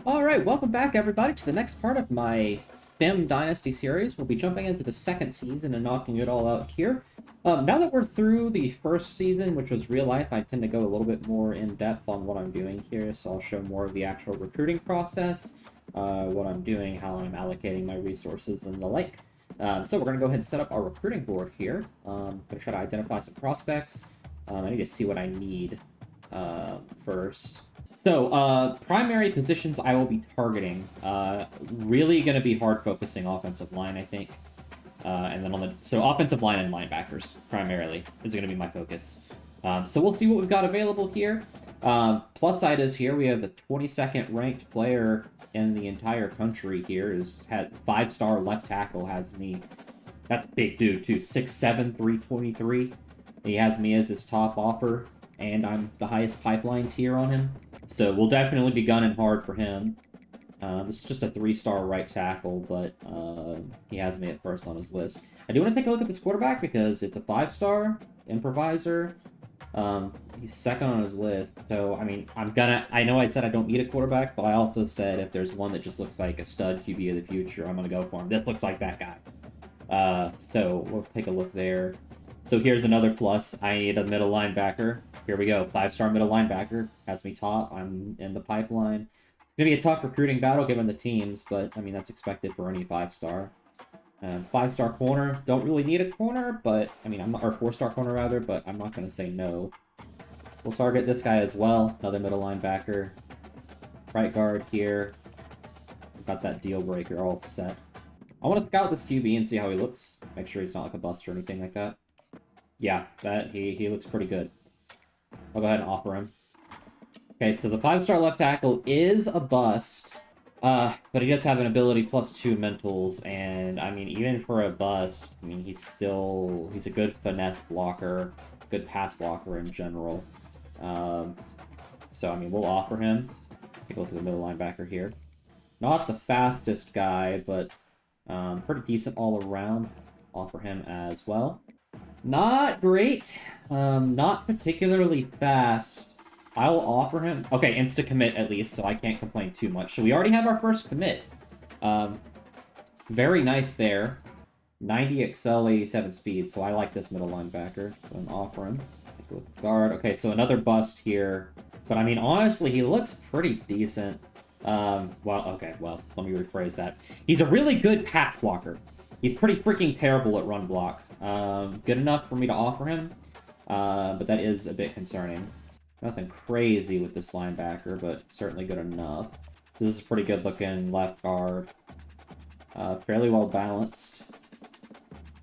Alright, welcome back everybody to the next part of my STEM Dynasty series. We'll be jumping into the second season and knocking it all out here. Now that we're through the first season, which was real life, I tend to go a little bit more in depth on what I'm doing here, so I'll show more of the actual recruiting process, what I'm doing, how I'm allocating my resources, and the like. So we're going to go ahead and set up our recruiting board here. I'm going to try to identify some prospects. I need to see what I need first. So, primary positions I will be targeting. Really going to be hard focusing offensive line, I think. And then so offensive line and linebackers, primarily, is going to be my focus. So we'll see what we've got available here. Plus side is here, we have the 22nd ranked player in the entire country here. Had 5-star left tackle, has me. That's a big dude, too. 6'7", 323. He has me as his top offer, and I'm the highest pipeline tier on him. So we'll definitely be gunning hard for him. This is just a 3-star right tackle, but he has me at first on his list. I do want to take a look at this quarterback because it's a 5-star improviser. He's second on his list. So, I mean, I know I said I don't need a quarterback, but I also said if there's one that just looks like a stud QB of the future, I'm going to go for him. This looks like that guy. So we'll take a look there. So here's another plus. I need a middle linebacker. Here we go. 5-star middle linebacker. Has me top. I'm in the pipeline. It's going to be a tough recruiting battle given the teams, but, I mean, that's expected for any 5-star. 5-star corner. Don't really need a corner, but, I mean, or 4-star corner, rather, but I'm not going to say no. We'll target this guy as well. Another middle linebacker. Right guard here. Got that deal breaker all set. I want to scout this QB and see how he looks. Make sure he's not like a bust or anything like that. Yeah, he looks pretty good. I'll go ahead and offer him. Okay, so the 5-star left tackle is a bust, but he does have an ability +2 mentals, and I mean, even for a bust, I mean, he's a good finesse blocker, good pass blocker in general. So I mean, we'll offer him. Take a look at the middle linebacker here. Not the fastest guy, but pretty decent all around. Offer him as well. Not great. Not particularly fast. I'll offer him... Okay, insta-commit at least, so I can't complain too much. So we already have our first commit. Very nice there. 90 excel, 87 speed, so I like this middle linebacker. Go and offer him. Take a look at the guard. Okay, so another bust here. But I mean, honestly, he looks pretty decent. Well, let me rephrase that. He's a really good pass blocker. He's pretty freaking terrible at run block. Good enough for me to offer him, but that is a bit concerning. Nothing crazy with this linebacker, but certainly good enough. So this is a pretty good looking left guard. Fairly well balanced.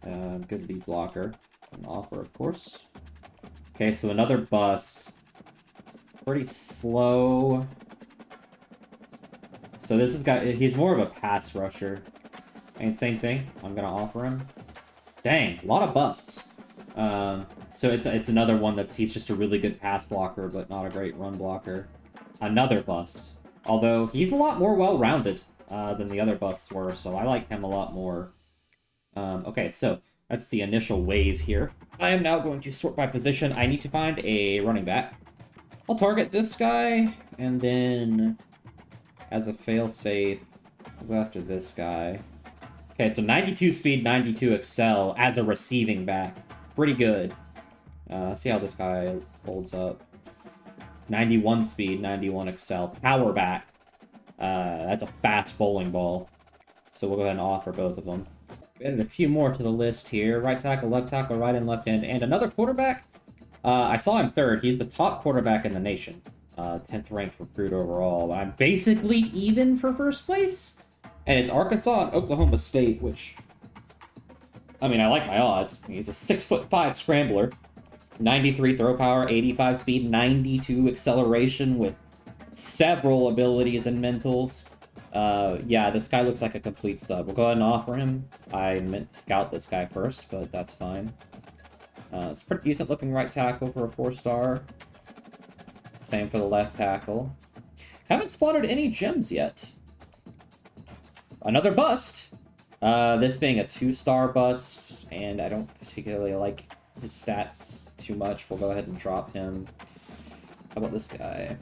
Good lead blocker. An offer, of course. Okay, so another bust. Pretty slow. So this he's more of a pass rusher. And same thing, I'm gonna offer him. Dang, a lot of busts. So it's another one he's just a really good pass blocker, but not a great run blocker. Another bust. Although, he's a lot more well-rounded than the other busts were, so I like him a lot more. Okay, so that's the initial wave here. I am now going to sort by position. I need to find a running back. I'll target this guy, and then as a fail-safe, I'll go after this guy. Okay, so 92 speed, 92 excel as a receiving back. Pretty good. See how this guy holds up. 91 speed, 91 excel. Power back. That's a fast bowling ball. So we'll go ahead and offer both of them. Added a few more to the list here. Right tackle, right and left end. And another quarterback. I saw him third. He's the top quarterback in the nation. 10th ranked recruit overall. I'm basically even for first place. And it's Arkansas and Oklahoma State, which, I mean, I like my odds. He's a 6'5" scrambler, 93 throw power, 85 speed, 92 acceleration with several abilities and mentals. Yeah, this guy looks like a complete stud. We'll go ahead and offer him. I meant to scout this guy first, but that's fine. It's a pretty decent looking right tackle for a 4-star. Same for the left tackle. Haven't spotted any gems yet. Another bust. This being a 2-star bust, and I don't particularly like his stats too much. We'll go ahead and drop him. How about this guy?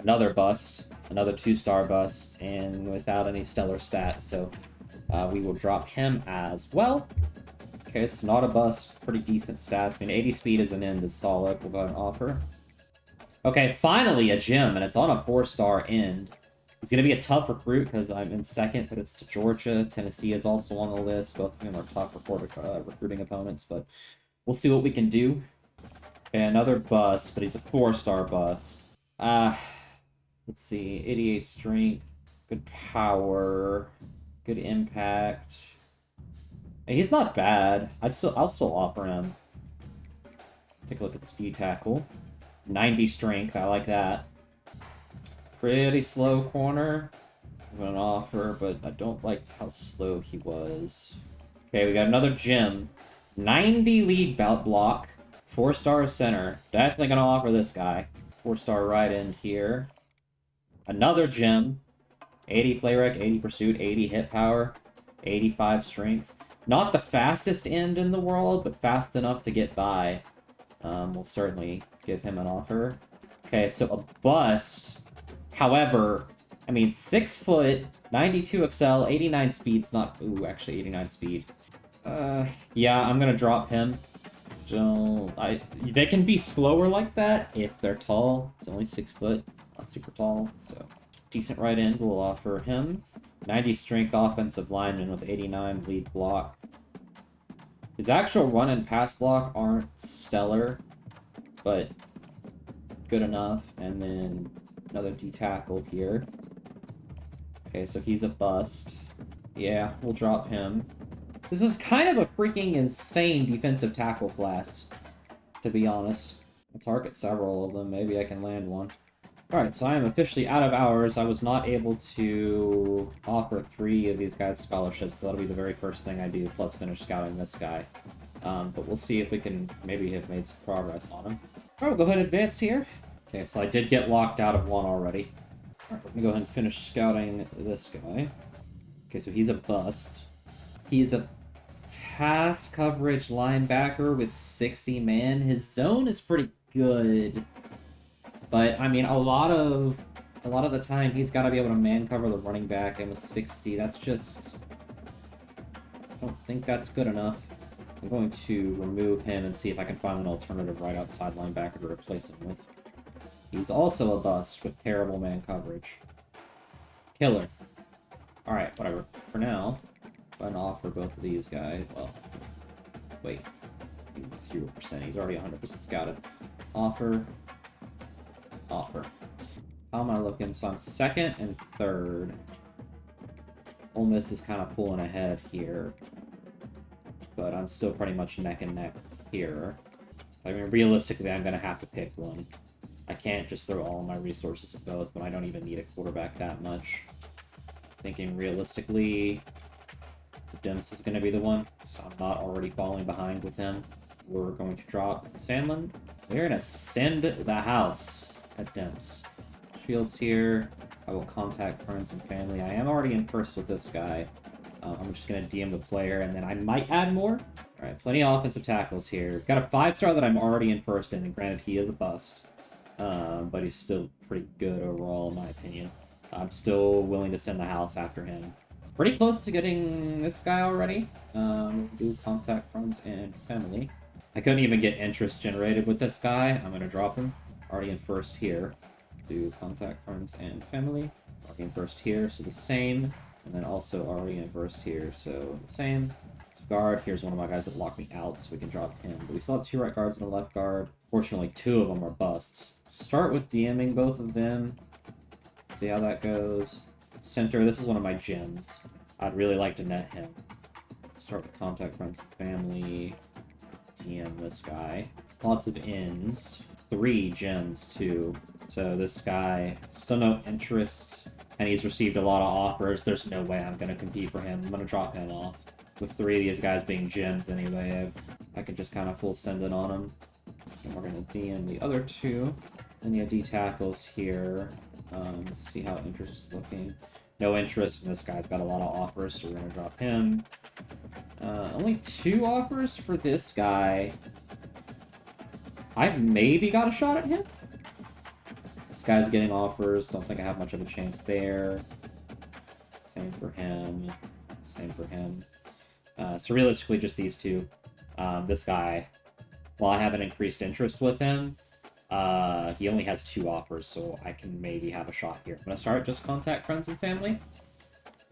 Another bust, another 2-star bust, and without any stellar stats, so we will drop him as well. Okay, so not a bust, pretty decent stats. I mean, 80 speed as an end is solid. We'll go ahead and offer. Okay, finally a gem, and it's on a 4-star end. It's going to be a tough recruit because I'm in second, but it's to Georgia. Tennessee is also on the list. Both of them are tough recruiting opponents, but we'll see what we can do. Okay, another bust, but he's a 4-star bust. Let's see, 88 strength, good power, good impact. Hey, he's not bad. I'll still offer him. Take a look at the speed tackle. 90 strength, I like that. Pretty slow corner. I'm gonna offer, but I don't like how slow he was. Okay, we got another gem. 90 lead bout block. 4-star center. Definitely gonna offer this guy. 4-star right end here. Another gem. 80 play rec, 80 pursuit, 80 hit power, 85 strength. Not the fastest end in the world, but fast enough to get by. We'll certainly give him an offer. Okay, so a bust. However, I mean, 6 foot, 92 XL, 89 speed's not... Ooh, actually 89 speed. Yeah, I'm gonna drop him. They can be slower like that if they're tall. It's only 6 foot, not super tall, so... Decent right end, we'll offer him. 90 strength offensive lineman with 89 lead block. His actual run and pass block aren't stellar, but good enough. And then another D tackle here. Okay, so he's a bust. Yeah, we'll drop him. This is kind of a freaking insane defensive tackle class, to be honest. I'll target several of them. Maybe I can land one. Alright, so I am officially out of hours. I was not able to offer 3 of these guys scholarships, so that'll be the very first thing I do, plus finish scouting this guy. But we'll see if we can maybe have made some progress on him. Alright, we'll go ahead and advance here. Okay, so I did get locked out of one already. Alright, we're gonna go ahead and finish scouting this guy. Okay, so he's a bust. He's a pass coverage linebacker with 60 man. His zone is pretty good. But, I mean, a lot of the time, he's got to be able to man cover the running back, and with 60, that's just... I don't think that's good enough. I'm going to remove him and see if I can find an alternative right outside linebacker to replace him with. He's also a bust with terrible man coverage. Killer. Alright, whatever. For now, I'm going to offer both of these guys. Well, wait. He's 0%. He's already 100% scouted. Offer. Offer. How am I looking? So I'm second and third. Ole Miss is kind of pulling ahead here. But I'm still pretty much neck and neck here. I mean, realistically, I'm going to have to pick one. I can't just throw all my resources at both when I don't even need a quarterback that much. Thinking realistically, Demps is going to be the one, so I'm not already falling behind with him. We're going to drop Sandlin. We're going to send the house at Demps. Shields here. I will contact friends and family. I am already in first with this guy. I'm just going to DM the player, and then I might add more. Alright, plenty of offensive tackles here. Got a 5-star that I'm already in first in, and granted, he is a bust. But he's still pretty good overall, in my opinion. I'm still willing to send the house after him. Pretty close to getting this guy already. Do contact friends and family. I couldn't even get interest generated with this guy. I'm going to drop him. Already in first here. Do contact friends and family. Already in first here, so the same. And then also already in first here, so the same. Guard, here's one of my guys that locked me out, so we can drop him. But we still have 2 right guards and a left guard. Fortunately, 2 of them are busts. Start with DMing both of them. See how that goes. Center, this is one of my gems. I'd really like to net him. Start with contact friends and family. DM this guy. Lots of ends. 3 gems, too. So this guy, still no interest, and he's received a lot of offers. There's no way I'm going to compete for him. I'm going to drop him off. With 3 of these guys being gems anyway, I can just kind of full send it on them. And we're going to DM the other 2. Then you have D tackles here. Let's see how interest is looking. No interest, and this guy's got a lot of offers, so we're going to drop him. Only 2 offers for this guy. I've maybe got a shot at him. This guy's getting offers. Don't think I have much of a chance there. Same for him. Same for him. So realistically, just these two. This guy, while I have an increased interest with him, he only has 2 offers, so I can maybe have a shot here. I'm going to start just contact friends and family.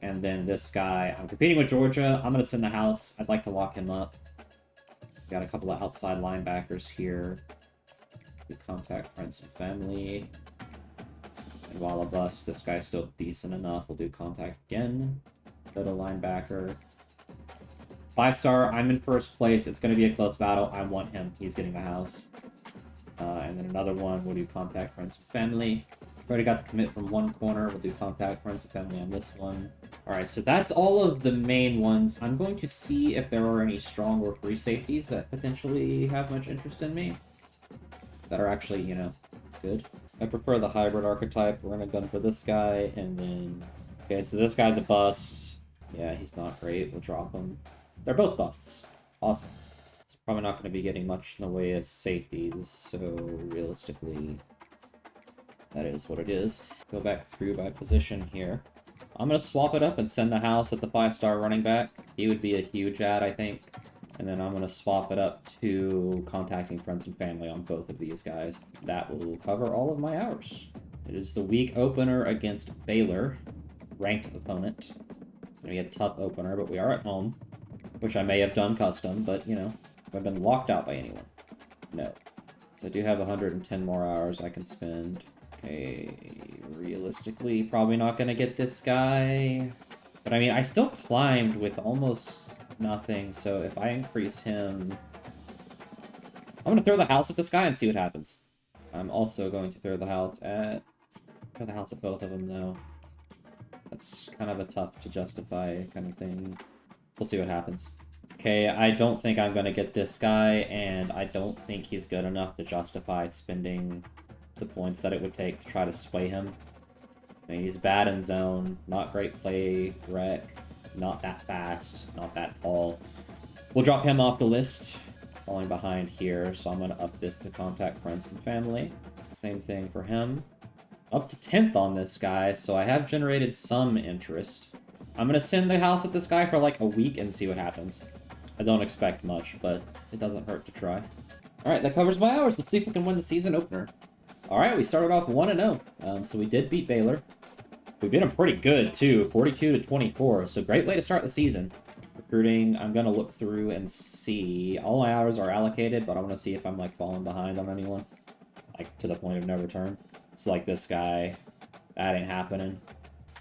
And then this guy, I'm competing with Georgia. I'm going to send the house. I'd like to lock him up. Got a couple of outside linebackers here. We contact friends and family. And while a bust, this guy's still decent enough. We'll do contact again. Go to linebacker. 5-star, I'm in first place. It's going to be a close battle. I want him. He's getting the house. And then another one, we'll do contact friends and family. Already got the commit from one corner. We'll do contact friends and family on this one. Alright, so that's all of the main ones. I'm going to see if there are any strong or free safeties that potentially have much interest in me. That are actually, you know, good. I prefer the hybrid archetype. We're going to gun for this guy, and then... Okay, so this guy's a bust. Yeah, he's not great. We'll drop him. They're both busts. Awesome. It's probably not going to be getting much in the way of safeties, so realistically, that is what it is. Go back through by position here. I'm going to swap it up and send the house at the 5-star running back. He would be a huge ad, I think. And then I'm going to swap it up to contacting friends and family on both of these guys. That will cover all of my hours. It is the week opener against Baylor, ranked opponent. It's going to be a tough opener, but we are at home, which I may have done custom, but, you know, have I been locked out by anyone? No. So I do have 110 more hours I can spend. Okay, realistically, probably not going to get this guy. But, I mean, I still climbed with almost nothing, so if I increase him... I'm going to throw the house at this guy and see what happens. I'm also going to throw the house at both of them, though. That's kind of a tough to justify kind of thing. We'll see what happens. Okay, I don't think I'm going to get this guy, and I don't think he's good enough to justify spending the points that it would take to try to sway him. I mean, he's bad in zone, not great play rec, not that fast, not that tall. We'll drop him off the list, falling behind here, so I'm going to up this to contact friends and family. Same thing for him. Up to 10th on this guy, so I have generated some interest. I'm going to send the house at this guy for like a week and see what happens. I don't expect much, but it doesn't hurt to try. Alright, that covers my hours. Let's see if we can win the season opener. Alright, we started off 1-0. So we did beat Baylor. We beat them pretty good, too. 42-24, so great way to start the season. Recruiting, I'm going to look through and see. All my hours are allocated, but I want to see if I'm, like, falling behind on anyone. Like, to the point of no return. So, like, this guy, that ain't happening.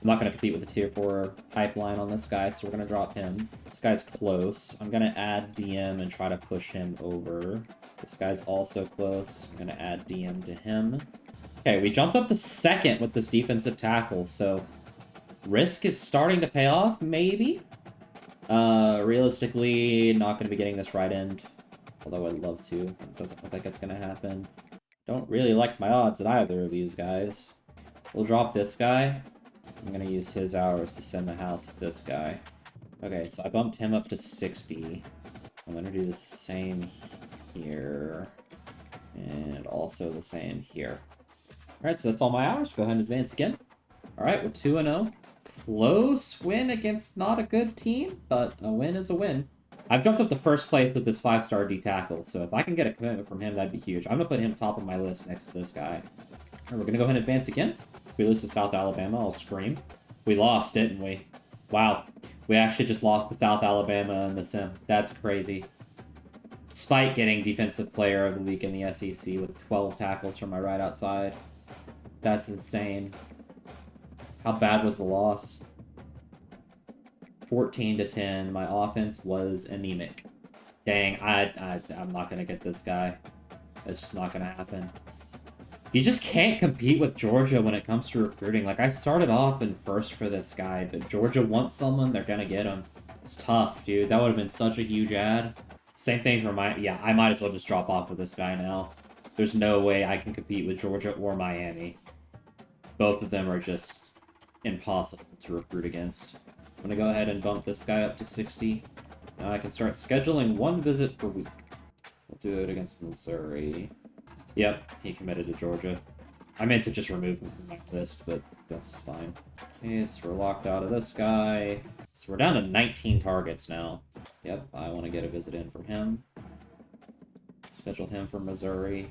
I'm not going to compete with the tier 4 pipeline on this guy, so we're going to drop him. This guy's close. I'm going to add DM and try to push him over. This guy's also close. I'm going to add DM to him. Okay, we jumped up to 2nd with this defensive tackle, so risk is starting to pay off, maybe? Realistically, not going to be getting this right end, although I'd love to. It doesn't look like it's going to happen. Don't really like my odds at either of these guys. We'll drop this guy. I'm going to use his hours to send the house at this guy. Okay, so I bumped him up to 60. I'm going to do the same here. And also the same here. Alright, so that's all my hours. Go ahead and advance again. Alright, we're 2-0. Close win against not a good team, but a win is a win. I've jumped up to first place with this 5-star D tackle, so if I can get a commitment from him, that'd be huge. I'm going to put him top of my list next to this guy. Alright, we're going to go ahead and advance again. If we lose to South Alabama, I'll scream. We lost, didn't we? Wow. We actually just lost to South Alabama in the sim. That's crazy. Despite getting Defensive Player of the Week in the SEC with 12 tackles from my right outside. That's insane. How bad was the loss? 14-10. My offense was anemic. Dang, I'm not going to get this guy. It's just not going to happen. You just can't compete with Georgia when it comes to recruiting. Like, I started off in first for this guy, but Georgia wants someone, they're going to get him. It's tough, dude. That would have been such a huge ad. Same thing for yeah, I might as well just drop off with this guy now. There's no way I can compete with Georgia or Miami. Both of them are just impossible to recruit against. I'm going to go ahead and bump this guy up to 60. Now I can start scheduling one visit per week. We'll do it against Missouri. Yep, he committed to Georgia. I meant to just remove him from my list, but that's fine. Okay, so we're locked out of this guy. So we're down to 19 targets now. Yep, I want to get a visit in for him. Schedule him for Missouri.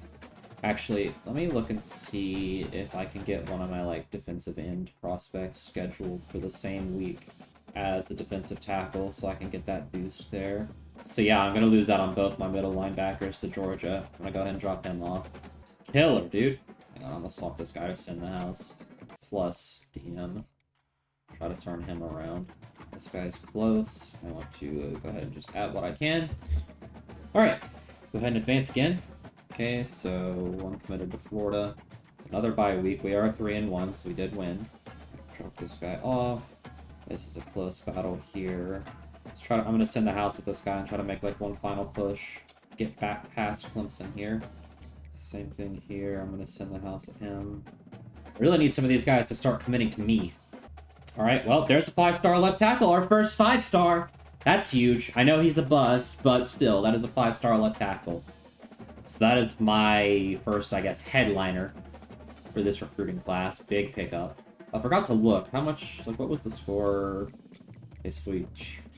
Actually, let me look and see if I can get one of my, like, defensive end prospects scheduled for the same week as the defensive tackle, so I can get that boost there. So yeah, I'm going to lose out on both my middle linebackers to Georgia. I'm going to go ahead and drop him off. Killer, dude. Hang on, I'm going to swap this guy to send the house. Plus DM. Try to turn him around. This guy's close. I want to go ahead and just add what I can. Alright, go ahead and advance again. Okay, so one committed to Florida. It's another bye week. We are 3-1, so we did win. Drop this guy off. This is a close battle here. Let's try. I'm going to send the house at this guy and try to make like one final push. Get back past Clemson here. Same thing here. I'm going to send the house at him. I really need some of these guys to start committing to me. All right, well, there's a 5-star left tackle. Our first 5-star. That's huge. I know he's a bust, but still, that is a 5-star left tackle. So that is my first, I guess, headliner for this recruiting class. Big pickup. I forgot to look. How much, like, what was the score? Basically,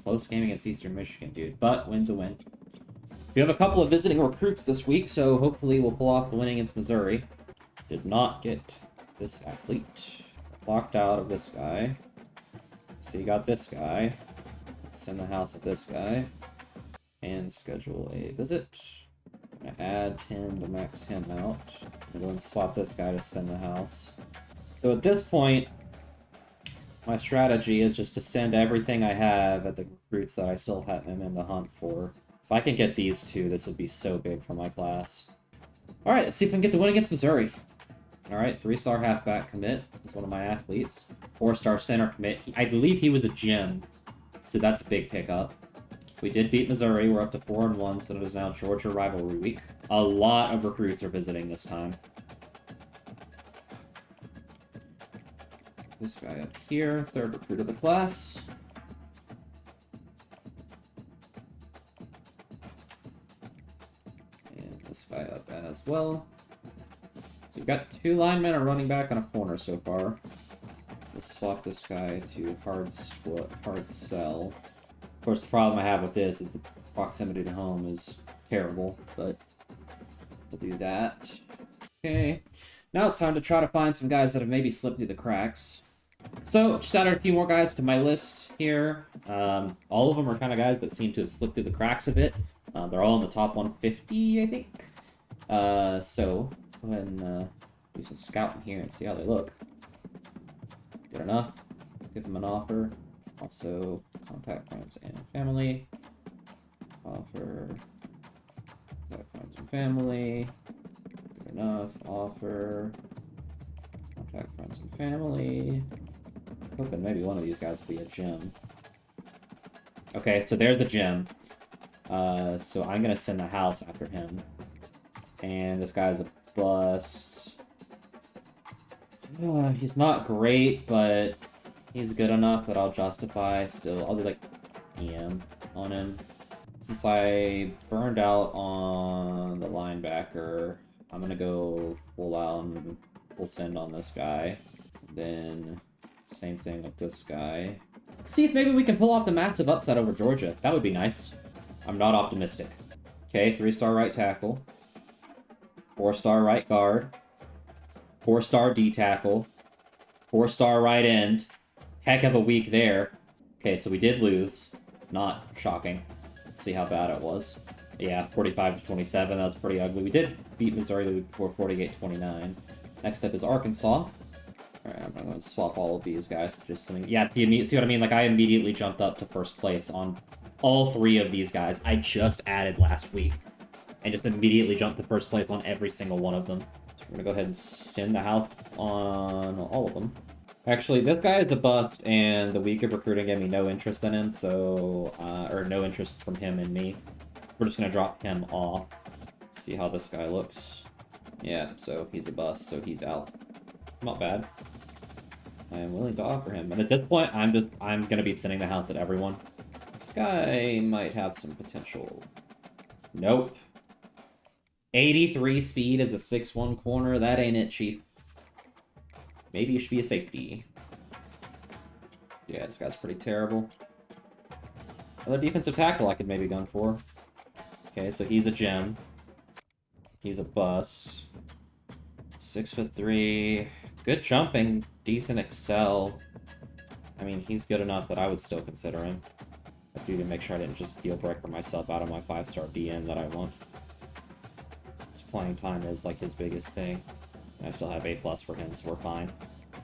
close game against Eastern Michigan, dude. But win's a win. We have a couple of visiting recruits this week, so hopefully we'll pull off the win against Missouri. Did not get this athlete. Locked out of this guy. So you got this guy. Let's send the house at this guy. And schedule a visit. I'm gonna add 10 to max him out. I'm going to swap this guy to send the house. So at this point, my strategy is just to send everything I have at the recruits that I still have him in the hunt for. If I can get these two, this would be so big for my class. Alright, let's see if we can get the win against Missouri. Alright, 3-star halfback commit is one of my athletes. 4-star center commit. I believe he was a gem, so that's a big pickup. We did beat Missouri. We're up to 4-1, so it is now Georgia rivalry week. A lot of recruits are visiting this time. This guy up here, 3rd recruit of the class. And this guy up as well. So we've got 2 linemen, a running back, and a corner so far. Let's swap this guy to hard sell. Of course, the problem I have with this is the proximity to home is terrible, but we'll do that. Okay. Now it's time to try to find some guys that have maybe slipped through the cracks. So, just added a few more guys to my list here. All of them are kind of guys that seem to have slipped through the cracks a bit. They're all in the top 150, I think. So, go ahead and do some scouting here and see how they look. Good enough. Give them an offer. Also, contact friends and family. Offer. Contact friends and family. Good enough. Offer. Contact friends and family. Hoping maybe one of these guys will be a gem. Okay, so there's the gem. So I'm gonna send the house after him. And this guy's a bust. He's not great, but he's good enough that I'll justify still. I'll do like DM on him. Since I burned out on the linebacker, I'm gonna go full out and full send on this guy. Then same thing with this guy. Let's see if maybe we can pull off the massive upset over Georgia. That would be nice. I'm not optimistic. Okay, 3-star right tackle. 4-star right guard. 4-star D tackle. 4-star right end. Heck of a week there. Okay, so we did lose. Not shocking. Let's see how bad it was. Yeah, 45-27. That's pretty ugly. We did beat Missouri the week before, 48-29. Next up is Arkansas. Alright, I'm going to swap all of these guys to just something. Yeah, see what I mean? Like, I immediately jumped up to first place on all 3 of these guys I just added last week. And just immediately jumped to first place on every single one of them. So we're going to go ahead and send the house on all of them. Actually, this guy is a bust, and the week of recruiting gave me no interest in him, so... or no interest from him and me. We're just going to drop him off. See how this guy looks. Yeah, so he's a bust, so he's out. Not bad. I am willing to offer him. And at this point, I'm going to be sending the house at everyone. This guy might have some potential. Nope. 83 speed as a 6'1 corner. That ain't it, Chief. Maybe you should be a safety. Yeah, this guy's pretty terrible. Another defensive tackle I could maybe gun for. Okay, so he's a gem. He's a bust. 6'3". Good jumping. Decent excel. I mean, he's good enough that I would still consider him. I do to make sure I didn't just deal breaker myself out of my 5-star DM that I want. His playing time is like his biggest thing. And I still have A+ for him, so we're fine.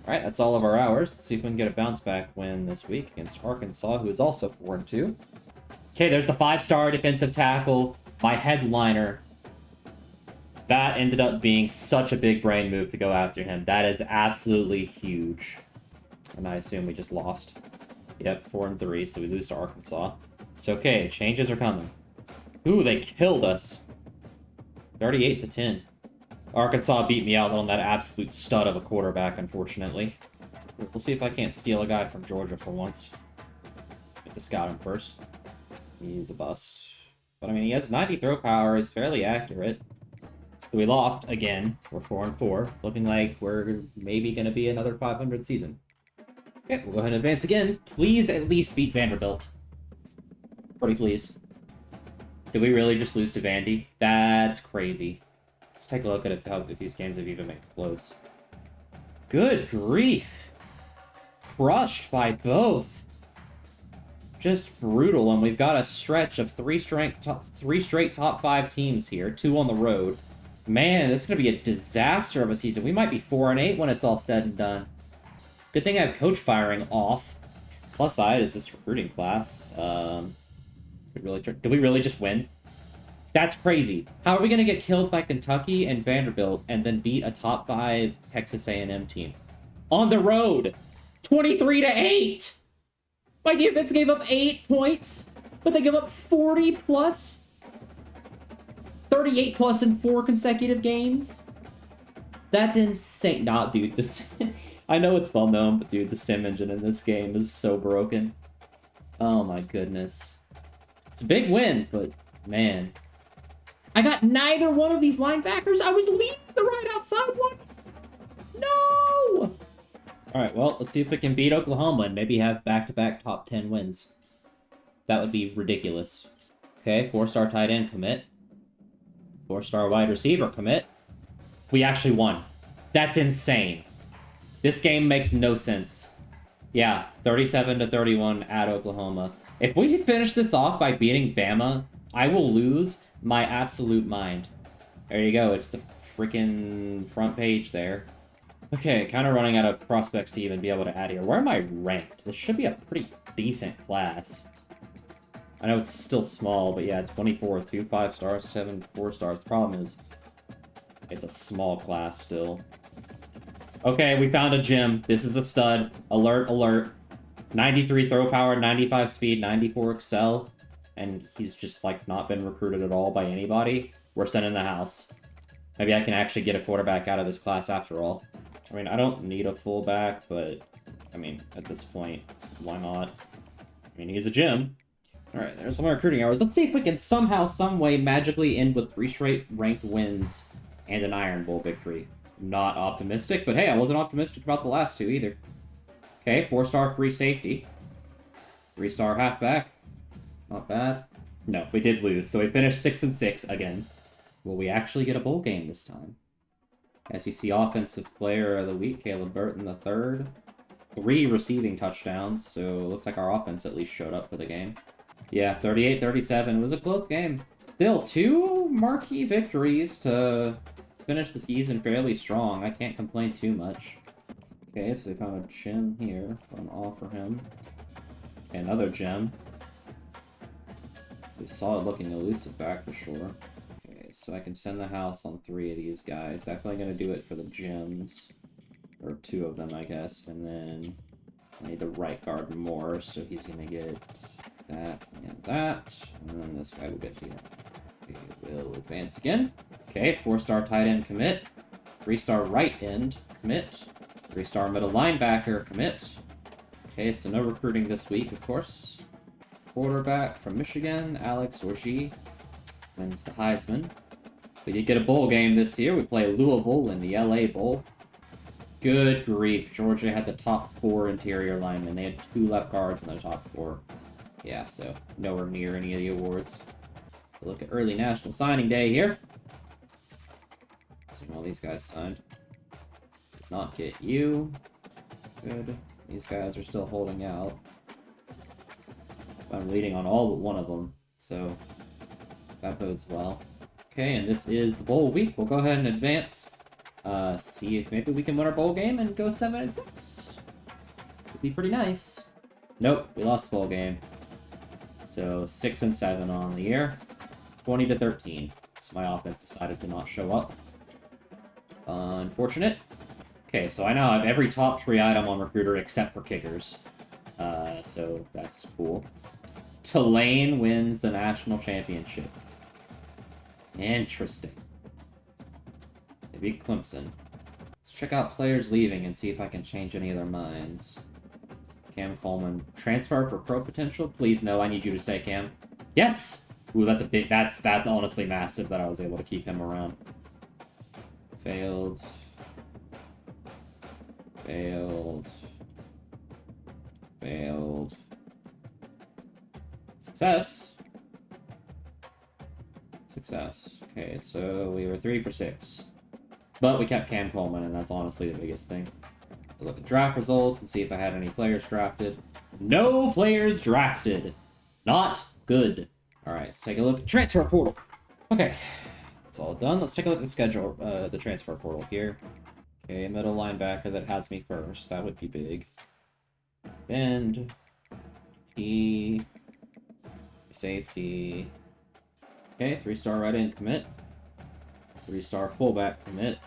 Alright, that's all of our hours. Let's see if we can get a bounce back win this week against Arkansas, who is also 4-2. Okay, there's the 5-star defensive tackle, my headliner. That ended up being such a big brain move to go after him. That is absolutely huge. And I assume we just lost. Yep, 4-3, so we lose to Arkansas. It's okay, changes are coming. Ooh, they killed us. 38-10. Arkansas beat me out on that absolute stud of a quarterback, unfortunately. We'll see if I can't steal a guy from Georgia for once. Get to scout him first. He's a bust. But I mean, he has 90 throw power, is fairly accurate. So we lost again. We're 4-4. Looking like we're maybe going to be another 500 season. Okay, we'll go ahead and advance again. Please at least beat Vanderbilt. Pretty please. Did we really just lose to Vandy? That's crazy. Let's take a look at if these games have even been close. Good grief. Crushed by both. Just brutal, and we've got a stretch of three straight top 5 teams here, 2 on the road. Man, this is going to be a disaster of a season. We might be 4-8 when it's all said and done. Good thing I have coach firing off. Plus side is this recruiting class. Did we really just win? That's crazy. How are we going to get killed by Kentucky and Vanderbilt and then beat a top 5 Texas A&M team? On the road! 23-8! My defense gave up 8 points, but they give up 40 plus, 38 plus in 4 consecutive games. That's insane. Nah, dude, this I know it's well known, but dude, the sim engine in this game is so broken. Oh my goodness. It's a big win, but man. I got neither one of these linebackers. I was leading the right outside one. No! Alright, well, let's see if we can beat Oklahoma and maybe have back-to-back top 10 wins. That would be ridiculous. Okay, 4-star tight end commit. 4-star wide receiver commit. We actually won. That's insane. This game makes no sense. Yeah, 37-31 at Oklahoma. If we finish this off by beating Bama, I will lose my absolute mind. There you go, it's the freaking front page there. Okay, kind of running out of prospects to even be able to add here. Where am I ranked? This should be a pretty decent class. I know it's still small, but yeah, 24, 2 5-stars, 7 4-stars. The problem is, it's a small class still. Okay, we found a gem. This is a stud. Alert, alert. 93 throw power, 95 speed, 94 excel. And he's just, like, not been recruited at all by anybody. We're sending the house. Maybe I can actually get a quarterback out of this class after all. I mean, I don't need a fullback, but, I mean, at this point, why not? I mean, he's a gem. Alright, there's some recruiting hours. Let's see if we can somehow, some way, magically end with 3 straight ranked wins and an Iron Bowl victory. Not optimistic, but hey, I wasn't optimistic about the last 2 either. Okay, 4-star free safety. 3-star halfback. Not bad. No, we did lose, so we finished 6-6 again. Will we actually get a bowl game this time? SEC Offensive Player of the Week, Caleb Burton III. 3 receiving touchdowns, so it looks like our offense at least showed up for the game. Yeah, 38-37. It was a close game. Still, 2 marquee victories to finish the season fairly strong. I can't complain too much. Okay, so we found a gem here. So I'm gonna offer him. Okay, another gem. We saw it looking elusive back for sure. Okay, so I can send the house on 3 of these guys. Definitely gonna do it for the gems. Or 2 of them, I guess. And then I need the right guard more, so he's gonna get that and that. And then this guy will get to you. We will advance again. Okay, 4-star tight end commit. 3-star right end commit. 3-star middle linebacker commit. Okay, so no recruiting this week, of course. Quarterback from Michigan, Alex Orji, wins the Heisman. We did get a bowl game this year. We play Louisville in the LA Bowl. Good grief. Georgia had the top 4 interior linemen. They had 2 left guards in the top 4. Yeah, so nowhere near any of the awards. Look at early National Signing Day here. See all these guys signed. Did not get you. Good. These guys are still holding out. I'm leading on all but one of them, so that bodes well. Okay, and this is the bowl week. We'll go ahead and advance. See if maybe we can win our bowl game and go 7-6. Would be pretty nice. Nope, we lost the bowl game. So 6-7 on the year. 20-13. So my offense decided to not show up. Unfortunate. Okay, so I now have every top tree item on Recruiter except for kickers. So that's cool. Tulane wins the national championship. Interesting. They beat Clemson. Let's check out players leaving and see if I can change any of their minds. Cam Coleman. Transfer for pro potential? Please no, I need you to stay, Cam. Yes! Ooh, that's a big... That's honestly massive that I was able to keep him around. Failed. Failed. Failed. Success. Success. Okay, so we were 3 for 6. But we kept Cam Coleman, and that's honestly the biggest thing. So look at draft results and see if I had any players drafted. No players drafted. Not good. Alright, let's take a look at transfer portal. Okay, that's all done. Let's take a look at the schedule, the transfer portal here. Okay, middle linebacker that has me first. That would be big. End. Key. Safety. Okay, 3-star right end commit. 3-star fullback commit.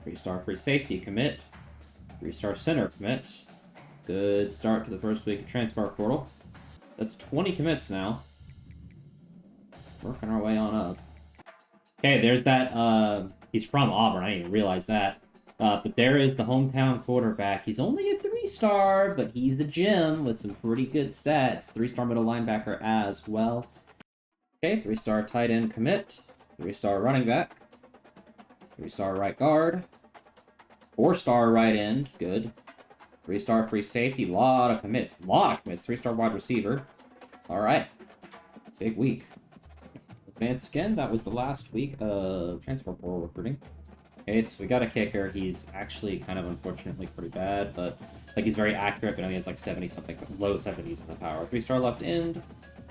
3-star free safety commit. 3-star center commit. Good start to the first week of transfer portal. That's 20 commits now. Working our way on up. Okay, there's that, he's from Auburn, I didn't even realize that. But there is the hometown quarterback. He's only a 3-star, but he's a gem with some pretty good stats. 3-star middle linebacker as well. Okay, 3-star tight end commit. 3-star running back. 3-star right guard. 4-star right end, good. 3-star free safety, lot of commits. 3-star wide receiver. Alright. Big week. Advanced skin, that was the last week of transfer portal recruiting. Okay, so we got a kicker. He's actually kind of unfortunately pretty bad, but like he's very accurate, but he has like 70-something, low 70s in the power. 3-star left end,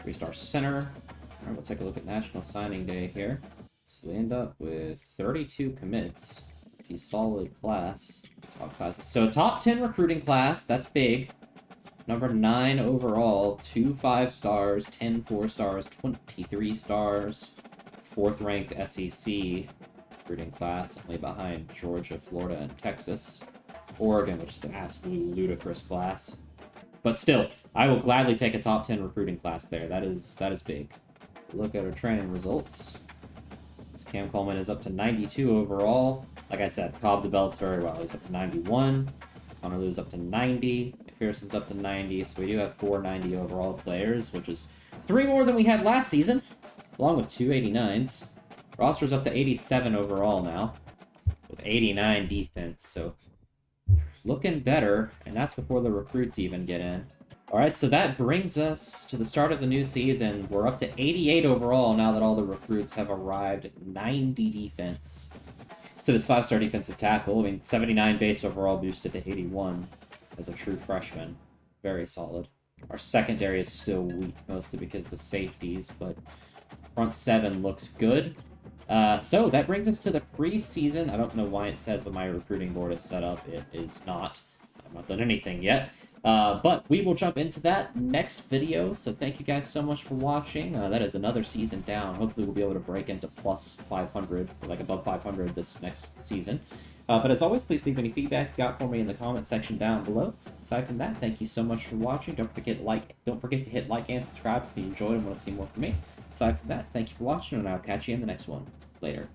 3-star center. All right, we'll take a look at National Signing Day here. So we end up with 32 commits. Pretty solid class. Top classes. So top 10 recruiting class, that's big. Number 9 overall, 2 5-stars, 10 4-stars, 23 stars. 4th ranked SEC recruiting class, only behind Georgia, Florida, and Texas. Oregon, which is an absolutely ludicrous class. But still, I will gladly take a top 10 recruiting class there. That is big. Look at our training results. Cam Coleman is up to 92 overall. Like I said, Cobb develops very well. He's up to 91. Connor Lew's up to 90. McPherson's up to 90. So we do have 4 90 overall players, which is 3 more than we had last season, along with 2 89s. Roster's up to 87 overall now, with 89 defense, so looking better, and that's before the recruits even get in. Alright, so that brings us to the start of the new season. We're up to 88 overall now that all the recruits have arrived. 90 defense. So this 5-star defensive tackle, I mean, 79 base overall boosted to 81 as a true freshman. Very solid. Our secondary is still weak, mostly because of the safeties, but front 7 looks good. So that brings us to the preseason. I don't know why it says that my recruiting board is set up. It is not. I've not done anything yet. But we will jump into that next video. So thank you guys so much for watching. That is another season down. Hopefully we'll be able to break into plus 500, or like above 500 this next season. But as always, please leave any feedback you got for me in the comment section down below. Aside from that, thank you so much for watching. Don't forget to hit like and subscribe if you enjoyed and want to see more from me. Aside from that, thank you for watching, and I'll catch you in the next one. Later.